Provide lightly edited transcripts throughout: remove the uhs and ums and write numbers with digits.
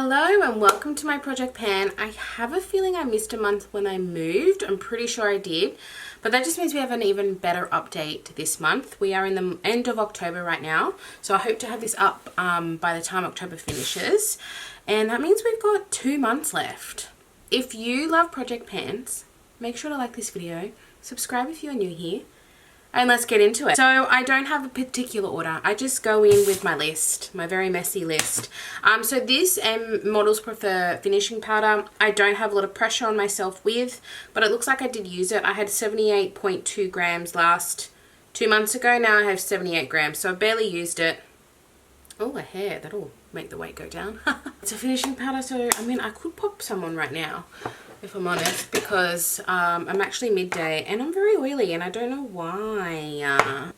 Hello and welcome to my project pan. I have a feeling I missed a month when I moved. I'm pretty sure I did, but that just means we have an even better update this month. We are in the end of October right now, so I hope to have this up by the time October finishes, and that means we've got 2 months left. If you love project pans, make sure to like this video, subscribe if you're new here, and let's get into it. So I don't have a particular order. I just go in with my list, my very messy list. So this Models Prefer finishing powder, I don't have a lot of pressure on myself with, but it looks like I did use it. I had 78.2 grams last 2 months ago. Now I have 78 grams, so I barely used it. Oh, a hair, that'll make the weight go down. It's a finishing powder, so I mean, I could pop some on right now, if I'm honest, because I'm actually midday and I'm very oily and I don't know why.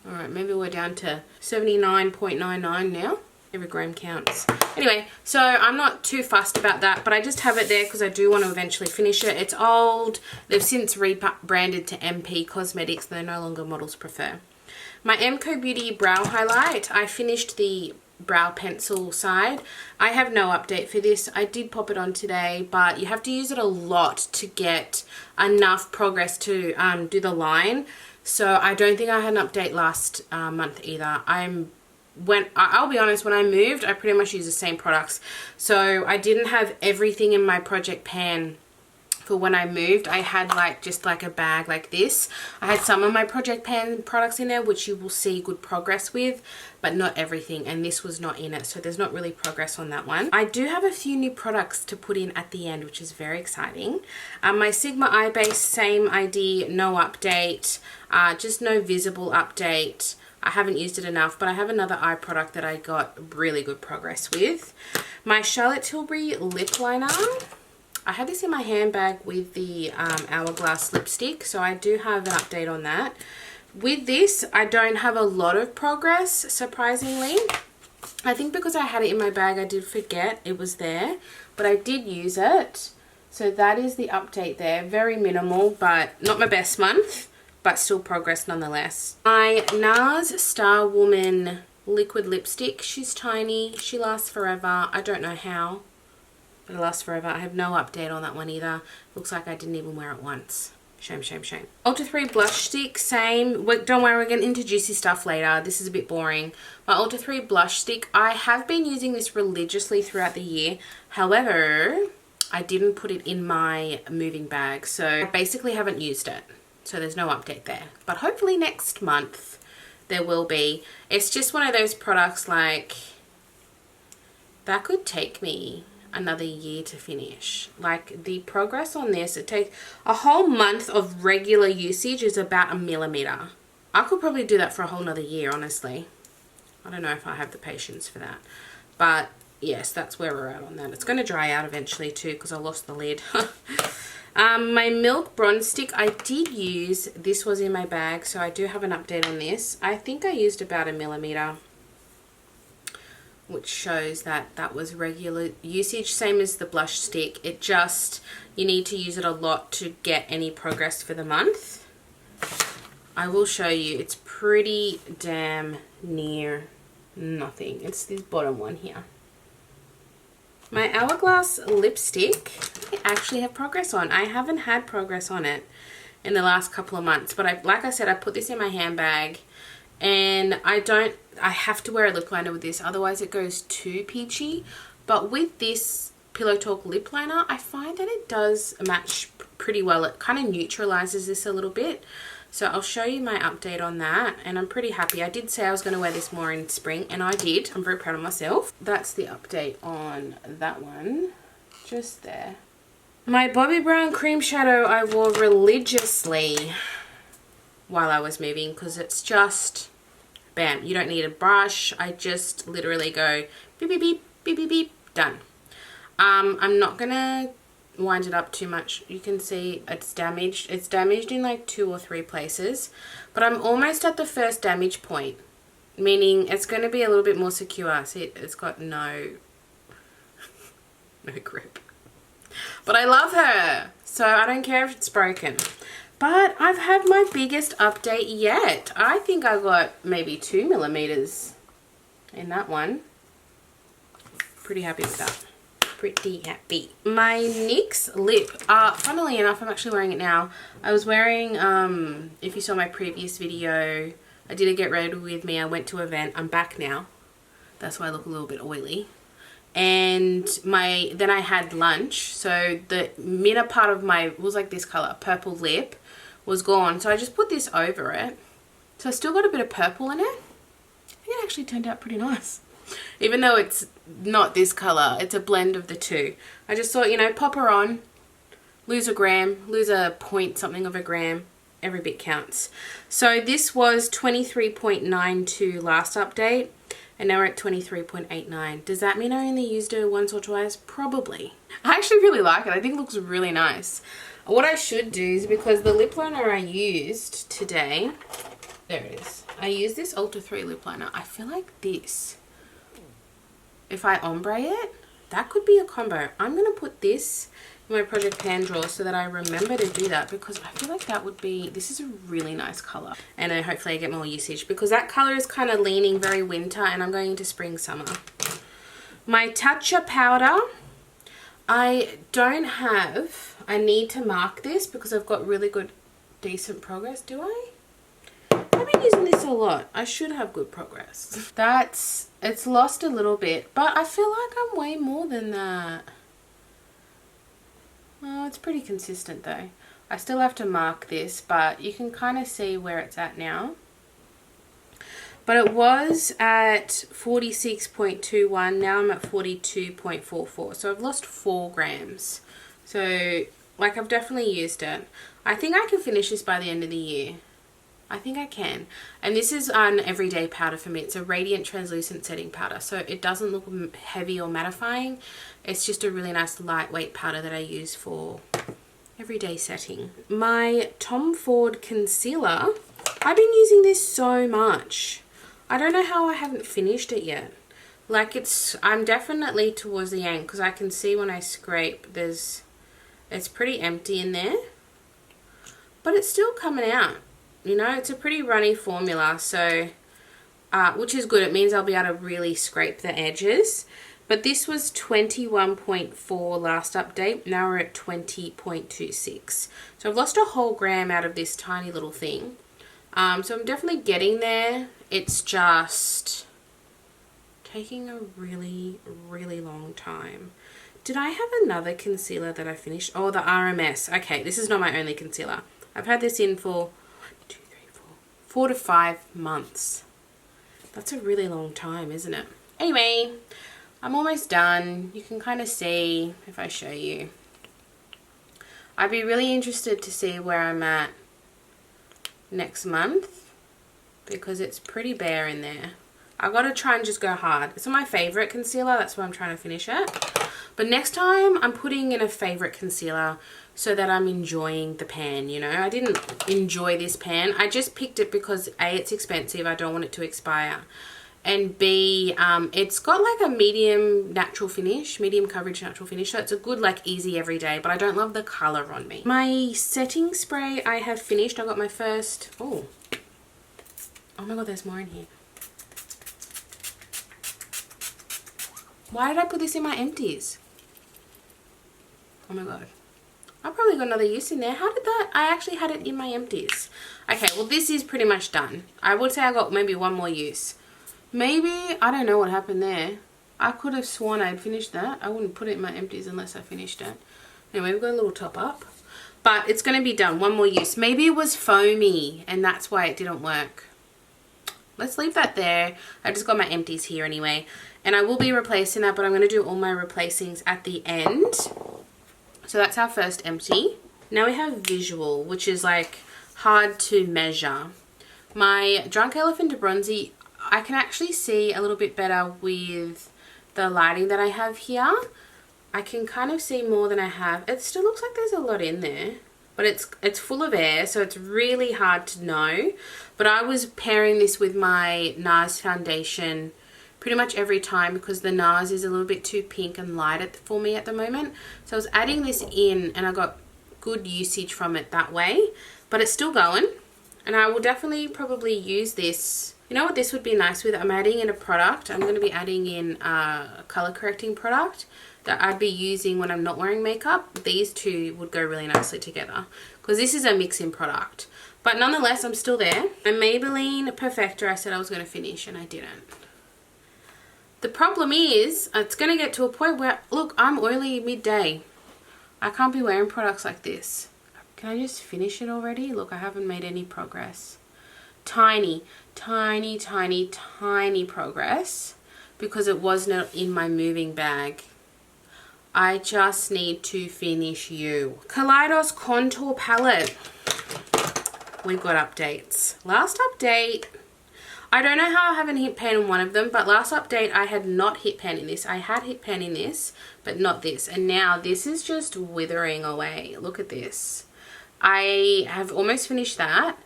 Alright, maybe we're down to 79.99 now. Every gram counts. Anyway, so I'm not too fussed about that, but I just have it there because I do want to eventually finish it. It's old. They've since rebranded to MP Cosmetics. They're no longer Models Prefer. My MCO Beauty Brow Highlight, I finished the brow pencil side. I have no update for this. I did pop it on today, but you have to use it a lot to get enough progress to do the line. So I don't think I had an update last month either. I'll be honest, when I moved, I pretty much used the same products. So I didn't have everything in my project pan for when I moved. I had just like a bag like this. I had some of my project pan products in there, which you will see good progress with, but not everything, and this was not in it, so there's not really progress on that one. I do have a few new products to put in at the end, which is very exciting. My Sigma Eye Base, same ID, no update, just no visible update. I haven't used it enough, but I have another eye product that I got really good progress with. My Charlotte Tilbury Lip Liner. I had this in my handbag with the Hourglass lipstick, so I do have an update on that. With this, I don't have a lot of progress, surprisingly. I think because I had it in my bag, I did forget it was there, but I did use it. So that is the update there. Very minimal, but not my best month, but still progress nonetheless. My Nars Starwoman liquid lipstick. She's tiny. She lasts forever. I don't know how, but it lasts forever. I have no update on that one either. Looks like I didn't even wear it once. Shame, shame, shame. Ulta 3 blush stick, same. Don't worry, we're getting into juicy stuff later. This is a bit boring. My Ulta 3 blush stick, I have been using this religiously throughout the year. However, I didn't put it in my moving bag, so I basically haven't used it. So there's no update there. But hopefully next month there will be. It's just one of those products that could take me another year to finish. Like, the progress on this, it takes a whole month of regular usage is about 1 millimeter. I could probably do that for a whole nother year, honestly. I don't know if I have the patience for that, but yes, that's where we're at on that. It's going to dry out eventually too because I lost the lid. My Milk Bronze Stick, I did use. This was in my bag, so I do have an update on this. I think I used about 1 millimeter, which shows that that was regular usage, same as the blush stick. It just, you need to use it a lot to get any progress for the month. I will show you, it's pretty damn near nothing. It's this bottom one here. My Hourglass lipstick, I actually have progress on. I haven't had progress on it in the last couple of months, but like I said, I put this in my handbag. And I have to wear a lip liner with this, otherwise it goes too peachy. But with this Pillow Talk lip liner, I find that it does match pretty well. It kind of neutralizes this a little bit. So I'll show you my update on that, and I'm pretty happy. I did say I was going to wear this more in spring, and I did. I'm very proud of myself. That's the update on that one, just there. My Bobbi Brown Cream Shadow I wore religiously while I was moving because it's just bam, you don't need a brush. I just literally go beep beep beep beep beep beep, done. I'm not gonna wind it up too much. You can see it's damaged. It's damaged in like 2 or 3 places, but I'm almost at the first damage point, meaning it's going to be a little bit more secure. See, it's got no grip, but I love her, so I don't care if it's broken. But I've had my biggest update yet. I think I got maybe 2 millimeters in that one. pretty happy with that. Pretty happy. My NYX lip, funnily enough, I'm actually wearing it now. I was wearing, if you saw my previous video, I did a get ready with me. I went to an event. I'm back now. That's why I look a little bit oily. And then I had lunch. So the inner part of my, it was like this color, purple lip, was gone. So I just put this over it. So I still got a bit of purple in it. I think it actually turned out pretty nice. Even though it's not this color, it's a blend of the two. I just thought, you know, pop her on, lose a gram, lose a point something of a gram. Every bit counts. So this was 23.92 last update, and now we're at 23.89. Does that mean I only used it once or twice? Probably. I actually really like it. I think it looks really nice. What I should do is, because the lip liner I used today, there it is. I used this Ulta 3 lip liner. I feel like this, if I ombre it, that could be a combo. I'm going to put this in my project pan drawer so that I remember to do that, because I feel like that would be, this is a really nice color, and hopefully I get more usage, because that color is kind of leaning very winter and I'm going into spring summer. My Tatcha powder, I don't have, I need to mark this because I've got really good decent progress. Do I? I've been using this a lot. I should have good progress. It's lost a little bit, but I feel like I'm way more than that. Oh, it's pretty consistent though. I still have to mark this, but you can kind of see where it's at now. But it was at 46.21. Now I'm at 42.44. So I've lost 4 grams. So, like, I've definitely used it. I think I can finish this by the end of the year. I think I can. And this is an everyday powder for me. It's a radiant translucent setting powder, so it doesn't look heavy or mattifying. It's just a really nice lightweight powder that I use for everyday setting. My Tom Ford concealer, I've been using this so much. I don't know how I haven't finished it yet. Like, I'm definitely towards the end, because I can see when I scrape it's pretty empty in there, but it's still coming out. You know, it's a pretty runny formula, so, which is good. It means I'll be able to really scrape the edges. But this was 21.4 last update. Now we're at 20.26. So I've lost a whole gram out of this tiny little thing. So I'm definitely getting there. It's just taking a really, really long time. Did I have another concealer that I finished? Oh, the RMS. Okay, this is not my only concealer. I've had this in for 4 to 5 months. That's a really long time, isn't it? Anyway, I'm almost done. You can kind of see if I show you. I'd be really interested to see where I'm at next month, because it's pretty bare in there. I've got to try and just go hard. It's not my favorite concealer. That's why I'm trying to finish it. But next time I'm putting in a favorite concealer so that I'm enjoying the pan, you know. I didn't enjoy this pan. I just picked it because A, it's expensive. I don't want it to expire. And B, it's got like a medium natural finish, medium coverage natural finish. So it's a good, like, easy everyday, but I don't love the color on me. My setting spray I have finished. I got my first, oh my God, there's more in here. Why did I put this in my empties? Oh my God. I probably got another use in there. How did that? I actually had it in my empties. Okay, well, this is pretty much done. I would say I got maybe one more use. Maybe, I don't know what happened there. I could have sworn I'd finished that. I wouldn't put it in my empties unless I finished it. Anyway, we've got a little top up. But it's going to be done. One more use. Maybe it was foamy and that's why it didn't work. Let's leave that there. I just got my empties here anyway. And I will be replacing that, but I'm going to do all my replacings at the end. So that's our first empty. Now we have visual, which is like hard to measure. My Drunk Elephant D-Bronzi, I can actually see a little bit better with the lighting that I have here. I can kind of see more than I have. It still looks like there's a lot in there, but it's full of air, so it's really hard to know. But I was pairing this with my Nars foundation pretty much every time because the Nars is a little bit too pink and light for me at the moment. So I was adding this in and I got good usage from it that way, but it's still going. And I will definitely probably use this You know what this would be nice with? I'm adding in a product. I'm going to be adding in a color correcting product that I'd be using when I'm not wearing makeup. These two would go really nicely together because this is a mix-in product. But nonetheless, I'm still there. My Maybelline Perfector, I said I was going to finish and I didn't. The problem is, it's going to get to a point where, look, I'm oily midday. I can't be wearing products like this. Can I just finish it already? Look, I haven't made any progress. Tiny, tiny, tiny, tiny progress because it was not in my moving bag. I just need to finish you. Kaleidos Contour Palette. We've got updates. Last update, I don't know how I haven't hit pan in one of them, but last update I had not hit pan in this. I had hit pan in this, but not this. And now this is just withering away. Look at this. I have almost finished that.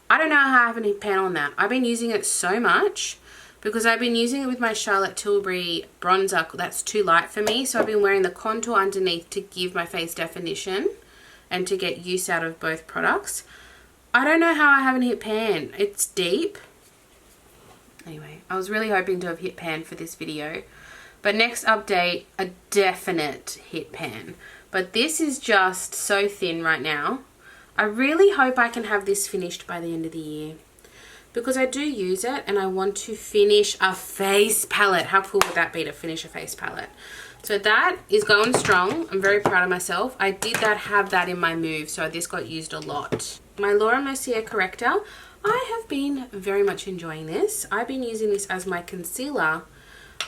I don't know how I haven't hit pan on that. I've been using it so much because I've been using it with my Charlotte Tilbury bronzer. That's too light for me. So I've been wearing the contour underneath to give my face definition and to get use out of both products. I don't know how I haven't hit pan. It's deep. Anyway, I was really hoping to have hit pan for this video. But next update, a definite hit pan. But this is just so thin right now. I really hope I can have this finished by the end of the year. Because I do use it and I want to finish a face palette. How cool would that be to finish a face palette? So that is going strong. I'm very proud of myself. I did have that in my move, so this got used a lot. My Laura Mercier corrector. I have been very much enjoying this. I've been using this as my concealer.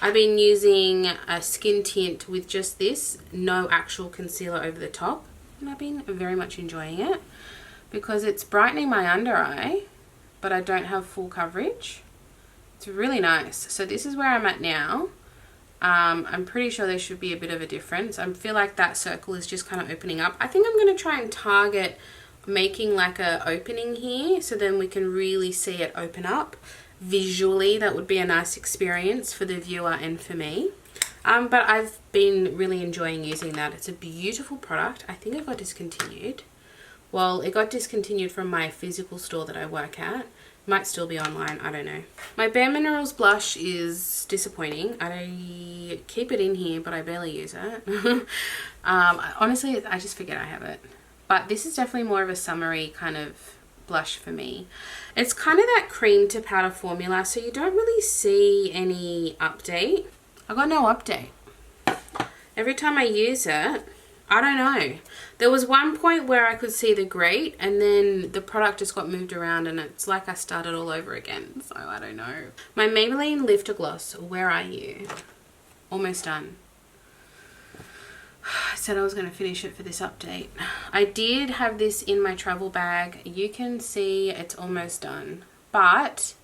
I've been using a skin tint with just this, no actual concealer over the top. And I've been very much enjoying it because it's brightening my under eye, but I don't have full coverage. It's really nice. So this is where I'm at now. I'm pretty sure there should be a bit of a difference. I feel like that circle is just kind of opening up. I think I'm going to try and target making like a opening here so then we can really see it open up visually. That would be a nice experience for the viewer and for me. But I've been really enjoying using that. It's a beautiful product. I think it got discontinued. Well, it got discontinued from my physical store that I work at. Might still be online, I don't know. My BareMinerals blush is disappointing. I keep it in here, but I barely use it. Honestly, I just forget I have it. But this is definitely more of a summery kind of blush for me. It's kind of that cream to powder formula, so you don't really see any update. I got no update. Every time I use it, I don't know. There was one point where I could see the grate and then the product just got moved around and it's like I started all over again. So I don't know. My Maybelline Lifter Gloss, where are you? Almost done. I said I was going to finish it for this update. I did have this in my travel bag. You can see it's almost done. But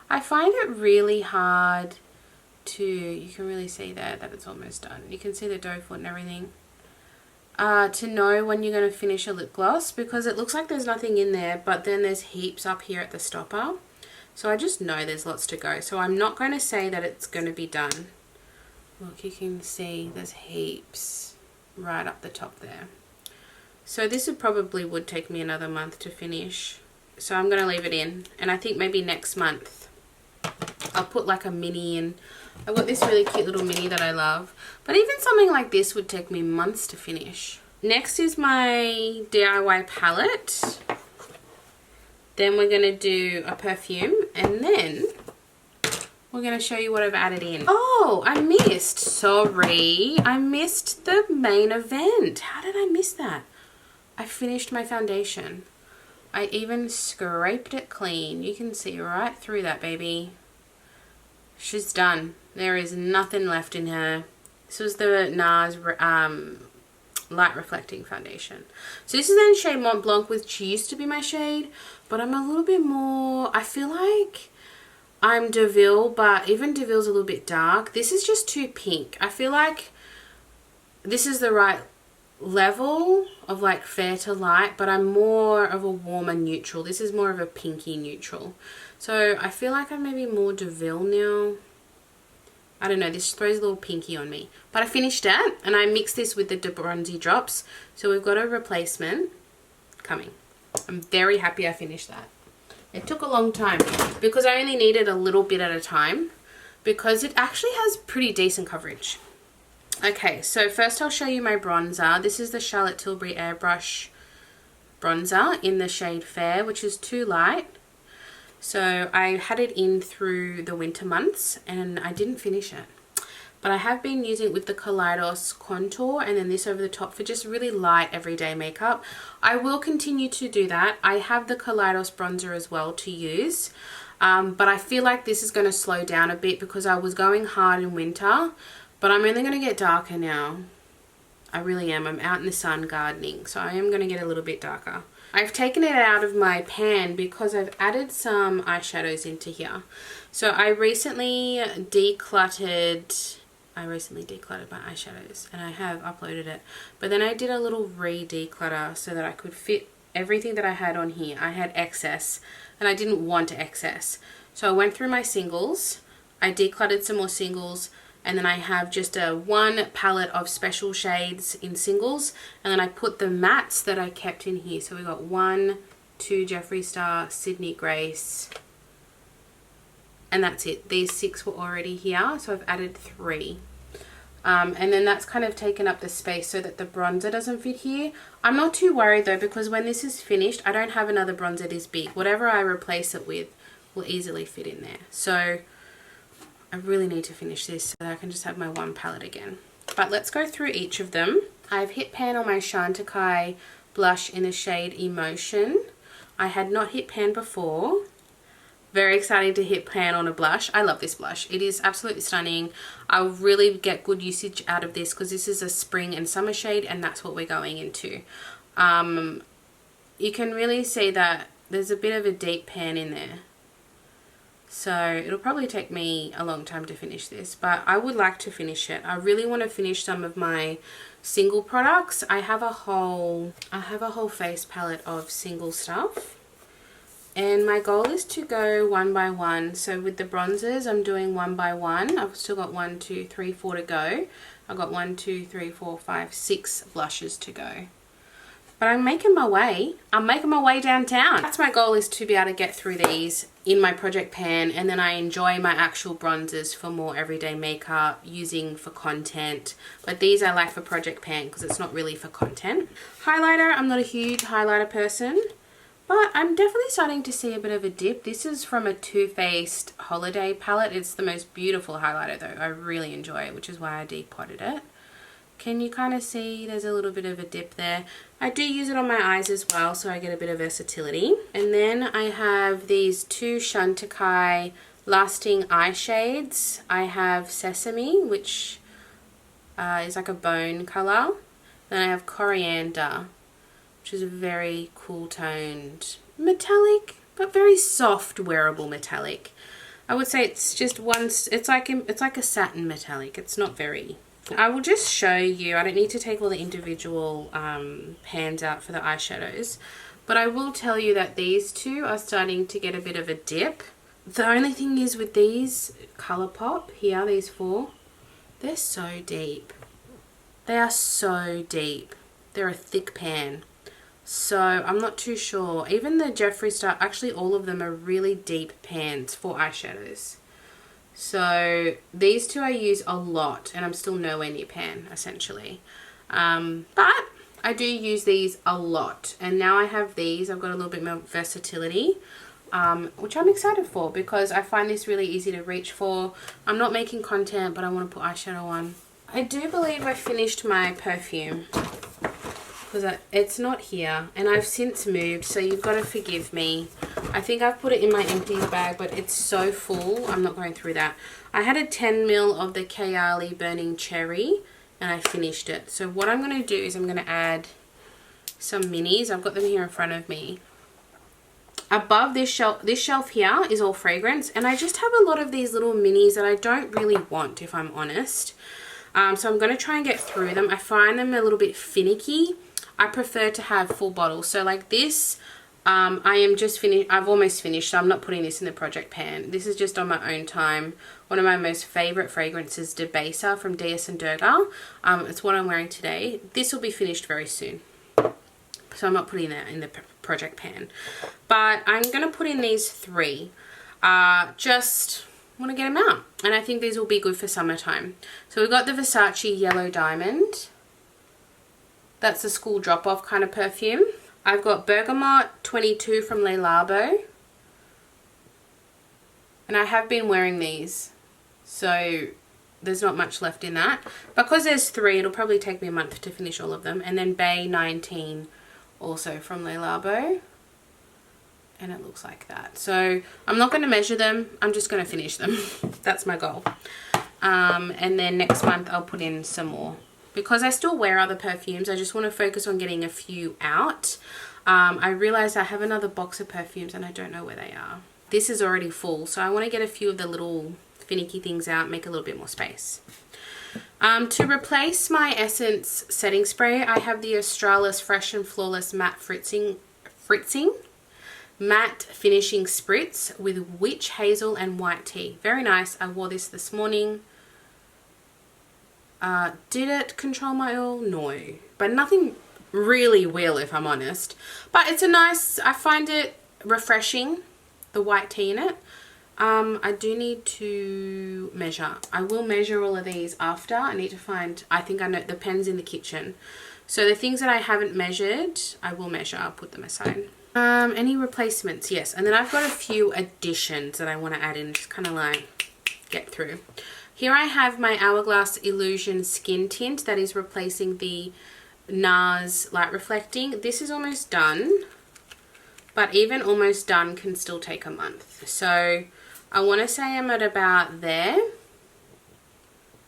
I find it really hard to, you can really see there that it's almost done. You can see the doe foot and everything. To know when you're going to finish a lip gloss because it looks like there's nothing in there, but then there's heaps up here at the stopper. So I just know there's lots to go. So I'm not going to say that it's going to be done. Look, you can see there's heaps right up the top there. So this would take me another month to finish. So I'm going to leave it in. And I think maybe next month I'll put like a mini in. I've got this really cute little mini that I love. But even something like this would take me months to finish. Next is my DIY palette. Then we're going to do a perfume. And then we're going to show you what I've added in. Oh, I missed. Sorry. I missed the main event. How did I miss that? I finished my foundation. I even scraped it clean. You can see right through that, baby. She's done. There is nothing left in her. This was the Nars Light Reflecting Foundation. So this is in shade Mont Blanc, which used to be my shade. But I'm a little bit more... I feel like I'm Deville, but even Deville's a little bit dark. This is just too pink. I feel like this is the right level of like fair to light, but I'm more of a warmer neutral. This is more of a pinky neutral. So I feel like I'm maybe more Deville now. I don't know, this throws a little pinky on me. But I finished it and I mixed this with the D-Bronzi drops. So we've got a replacement coming. I'm very happy I finished that. It took a long time because I only needed a little bit at a time because it actually has pretty decent coverage. Okay, so first I'll show you my bronzer. This is the Charlotte Tilbury Airbrush bronzer in the shade Fair, which is too light. So I had it in through the winter months and I didn't finish it. But I have been using it with the Kaleidos contour and then this over the top for just really light everyday makeup. I will continue to do that. I have the Kaleidos bronzer as well to use. But I feel like this is going to slow down a bit because I was going hard in winter. But I'm only going to get darker now. I really am. I'm out in the sun gardening. So I am going to get a little bit darker. I've taken it out of my pan because I've added some eyeshadows into here. So I recently decluttered my eyeshadows and I have uploaded it. But then I did a little re-declutter so that I could fit everything that I had on here. I had excess and I didn't want excess. So I went through my singles. I decluttered some more singles. And then I have just a one palette of special shades in singles. And then I put the mattes that I kept in here. So we got 1, 2 Jeffree Star, Sydney Grace. And that's it. These 6 were already here. So I've added 3. And then that's kind of taken up the space so that the bronzer doesn't fit here. I'm not too worried though because when this is finished, I don't have another bronzer this big. Whatever I replace it with will easily fit in there. So I really need to finish this so that I can just have my one palette again. But let's go through each of them. I've hit pan on my Chantecaille blush in the shade Emotion. I had not hit pan before. Very exciting to hit pan on a blush. I love this blush. It is absolutely stunning. I'll really get good usage out of this because this is a spring and summer shade and that's what we're going into. You can really see that there's a bit of a deep pan in there. So it'll probably take me a long time to finish this, but I would like to finish it. I really want to finish some of my single products. I have a whole face palette of single stuff. And my goal is to go one by one. So with the bronzers, I'm doing one by one. I've still got 1, 2, 3, 4 to go. I've got 1, 2, 3, 4, 5, 6 blushes to go. But I'm making my way. I'm making my way downtown. That's my goal, is to be able to get through these in my project pan, and then I enjoy my actual bronzers for more everyday makeup, using for content. But these I like for project pan because it's not really for content. Highlighter, I'm not a huge highlighter person, but I'm definitely starting to see a bit of a dip. This is from a Too Faced Holiday palette. It's the most beautiful highlighter though. I really enjoy it, which is why I depotted it. Can you kind of see there's a little bit of a dip there? I do use it on my eyes as well, so I get a bit of versatility. And then I have these 2 Chantecaille Lasting Eye Shades. I have Sesame, which is like a bone color. Then I have Corriander, which is a very cool toned metallic, but very soft wearable metallic. I would say it's just one, it's like a satin metallic. It's not very... I will just show you. I don't need to take all the individual pans out for the eyeshadows, but I will tell you that these 2 are starting to get a bit of a dip. The only thing is with these Colourpop here, these 4, they're so deep. They are so deep. They're a thick pan. So I'm not too sure. Even the Jeffree Star, actually all of them are really deep pans for eyeshadows. So these 2 I use a lot and I'm still nowhere near pan essentially. But I do use these a lot, and now I have these. I've got a little bit more versatility, which I'm excited for because I find this really easy to reach for. I'm not making content, but I want to put eyeshadow on. I do believe I finished my perfume because it's not here and I've since moved, so you've got to forgive me. I think I've put it in my empties bag, but it's so full, I'm not going through that. I had a 10ml of the Kayali Burning Cherry and I finished it. So what I'm going to do is I'm going to add some minis. I've got them here in front of me. Above this shelf here is all fragrance, and I just have a lot of these little minis that I don't really want, if I'm honest. So I'm going to try and get through them. I find them a little bit finicky. I prefer to have full bottles. So like this, I've almost finished, so I'm not putting this in the project pan. This is just on my own time. One of my most favorite fragrances, Debaser from DS and Durga. It's what I'm wearing today. This will be finished very soon, so I'm not putting that in the project pan. But I'm going to put in these 3. Just want to get them out. And I think these will be good for summertime. So we've got the Versace Yellow Diamond. That's a school drop-off kind of perfume. I've got Bergamot 22 from Le Labo. And I have been wearing these. So there's not much left in that. Because there's 3, it'll probably take me a month to finish all of them. And then Bay 19 also from Le Labo. And it looks like that. So I'm not going to measure them. I'm just going to finish them. That's my goal. And then next month I'll put in some more. Because I still wear other perfumes, I just want to focus on getting a few out. I realized I have another box of perfumes and I don't know where they are. This is already full, so I want to get a few of the little finicky things out, make a little bit more space. To replace my Essence setting spray, I have the Australis Fresh and Flawless Matte Fritzing Matte Finishing Spritz with Witch Hazel and White Tea. Very nice. I wore this morning. Did it control my oil? No. But nothing really will, if I'm honest. But it's a nice, I find it refreshing, the white tea in it. I do need to measure. I will measure all of these after. I need to find, I think I know, the pen's in the kitchen. So the things that I haven't measured, I will measure. I'll put them aside. Any replacements? Yes. And then I've got a few additions that I want to add in, just kind of like get through. Here I have my Hourglass Illusion Skin Tint that is replacing the Nars Light Reflecting. This is almost done, but even almost done can still take a month. So I want to say I'm at about there,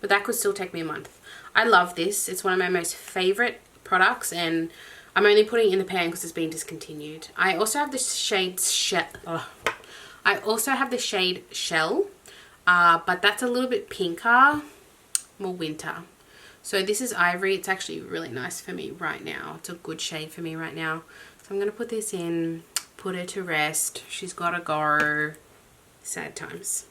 but that could still take me a month. I love this. It's one of my most favorite products, and I'm only putting it in the pan because it's been discontinued. I also have the shade Shell. But that's a little bit pinker, more winter. So this is Ivory. It's actually really nice for me right now. It's a good shade for me right now. So I'm going to put this in, put her to rest. She's got to go. Sad times.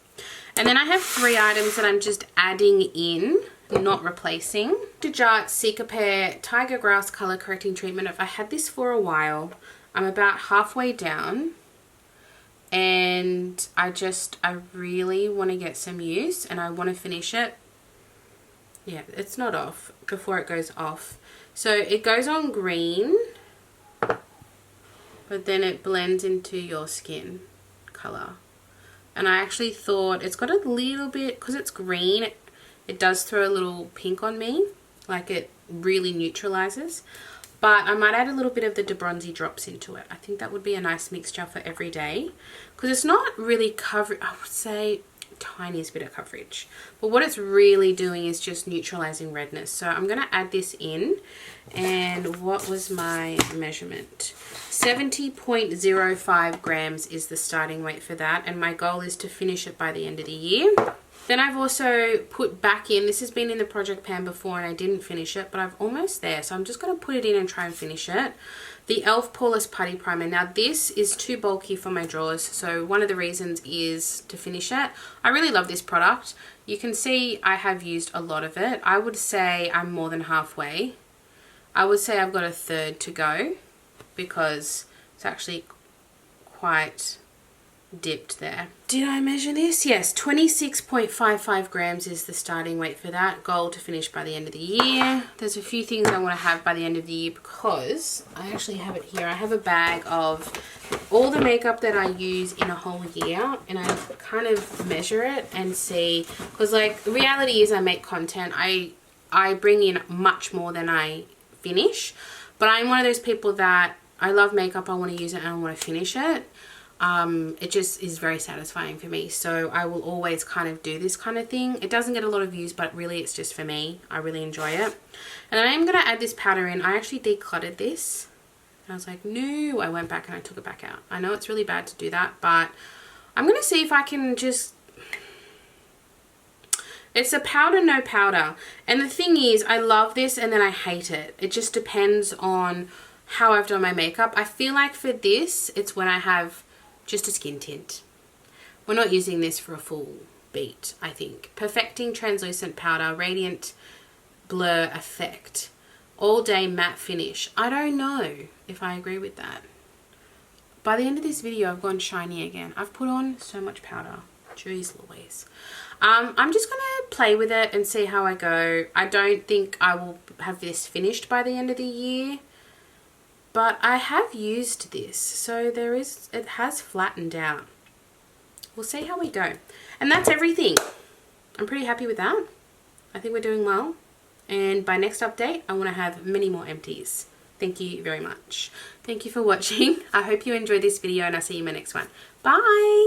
And then I have 3 items that I'm just adding in, not replacing. Dejart Cicapair Tiger Grass Color Correcting Treatment. I've had this for a while. I'm about halfway down. And I really want to get some use, and I want to finish it. Yeah, it's not off before it goes off. So it goes on green, but then it blends into your skin color. And I actually thought it's got a little bit, because it's green, it does throw a little pink on me, like it really neutralizes. But I might add a little bit of the D-Bronzi drops into it. I think that would be a nice mixture for every day. Because it's not really covering, I would say tiniest bit of coverage. But what it's really doing is just neutralizing redness. So I'm going to add this in. And what was my measurement? 70.05 grams is the starting weight for that. And my goal is to finish it by the end of the year. Then I've also put back in, this has been in the project pan before and I didn't finish it, but I'm almost there. So I'm just going to put it in and try and finish it. The e.l.f. Poreless Putty Primer. Now this is too bulky for my drawers, so one of the reasons is to finish it. I really love this product. You can see I have used a lot of it. I would say I'm more than halfway. I would say I've got a third to go because it's actually quite dipped there. Did I measure this? Yes, 26.55 grams is the starting weight for that. Goal to finish by the end of the year. There's a few things I want to have by the end of the year because I actually have it here. I have a bag of all the makeup that I use in a whole year, and I kind of measure it and see, because like the reality is I make content. I bring in much more than I finish, but I'm one of those people that I love makeup, I want to use it and I want to finish it. It just is very satisfying for me, so I will always kind of do this kind of thing. It doesn't get a lot of views, but really it's just for me. I really enjoy it. And I am going to add this powder in. I actually decluttered this. I was like, no, I went back and I took it back out. I know it's really bad to do that, but I'm going to see if I can just... It's a powder, no powder. And the thing is, I love this and then I hate it. It just depends on how I've done my makeup. I feel like for this, it's when I have just a skin tint. We're not using this for a full beat, I think. Perfecting Translucent Powder, Radiant Blur Effect. All Day Matte Finish. I don't know if I agree with that. by the end of this video, I've gone shiny again. I've put on so much powder. Jeez Louise. I'm just going to play with it and see how I go. I don't think I will have this finished by the end of the year. But I have used this, so it has flattened out. We'll see how we go. And that's everything. I'm pretty happy with that. I think we're doing well. And by next update, I want to have many more empties. Thank you very much. Thank you for watching. I hope you enjoyed this video and I'll see you in my next one. Bye!